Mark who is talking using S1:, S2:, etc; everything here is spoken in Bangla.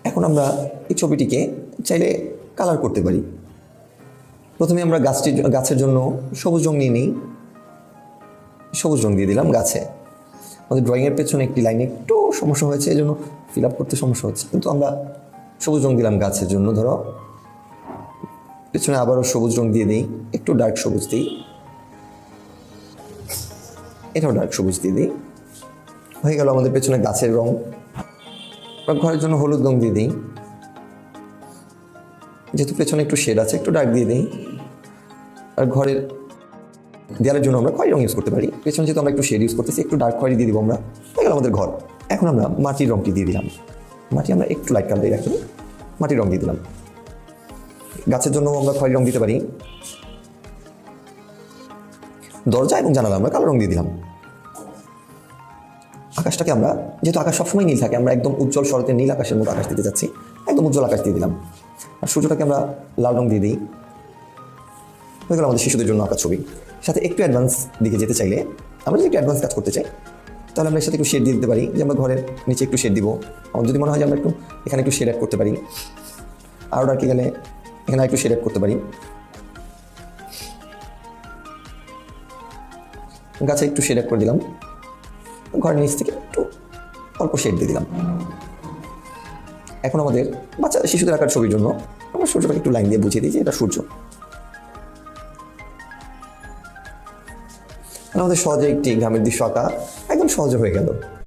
S1: এখন আমরা এই ছবিটিকে চাইলে কালার করতে পারি। প্রথমে আমরা গাছের জন্য সবুজ রং নিয়ে নিই। সবুজ রং দিয়ে দিলাম গাছে। আমাদের ড্রয়িংয়ের পেছনে একটি লাইনে একটু সমস্যা হয়েছে, এই জন্য ফিল আপ করতে সমস্যা হচ্ছে, কিন্তু আমরা সবুজ রং দিলাম গাছের জন্য। ধরো পেছনে আবারও সবুজ রং দিয়ে দিই, একটু ডার্ক সবুজ দিই, এটাও ডার্ক সবুজ দিয়ে দিই। হয়ে গেল আমাদের পেছনে গাছের রং। ঘরের জন্য হলুদ রং দিয়ে দিই, যেহেতু পেছনে একটু শেড আছে একটু ডার্ক দিয়ে দিই। আর ঘরের দেয়ালের জন্য আমরা খয়েরি রং ইউজ করতে পারি, পেছনে যেহেতু আমরা একটু শেড ইউজ করতেছি একটু ডার্ক খয়েরি দিয়ে দিব আমরা। হয়ে গেল আমাদের ঘর। এখন আমরা মাটির রংটি দিয়ে দিলাম। মাটি আমরা একটু লাইট কালারে রাখি, মাটির রং দিয়ে দিলাম। গাছের জন্য আমরা খয়েরি রং দিতে পারি। দরজা এবং জানালা আমরা কালো রং দিয়ে দিলাম। আকাশটাকে আমরা, যেহেতু আকাশ সবসময় নীল থাকে, আমরা একদম উজ্জ্বল শরতের নীল আকাশের মতো আকাশ দিতে যাচ্ছি, একদম উজ্জ্বল আকাশ দিয়ে দিলাম। আর সূর্যটাকে আমরা লাল রং দিয়ে দিই। হয়ে গেল আমাদের শিশুদের জন্য আঁকা ছবি। সাথে একটু অ্যাডভান্স দিকে যেতে চাইলে, আমরা যদি একটু অ্যাডভান্স কাজ করতে চাই, তাহলে আমরা এর সাথে একটু শেড দিয়ে দিতে পারি। যে আমরা ঘরের নিচে একটু শেড দিব, আমার যদি মনে হয় যে আমরা একটু এখানে একটু শেড অ্যাড করতে পারি, আরও ডার্কে গেলে এখানে একটু শেড অ্যাড করতে পারি। গাছে একটু শেড অ্যাড করে দিলাম, ঘরের নিচ থেকে একটু অল্প শেড দিয়ে দিলাম। এখন আমাদের শিশুদের আঁকার ছবির জন্য আমরা সূর্যটাকে একটু লাইন দিয়ে বুঝিয়ে দিই যে এটা সূর্য। আমাদের সহজে একটি গ্রামের দৃশ্য আঁকা একদম সহজে হয়ে গেল।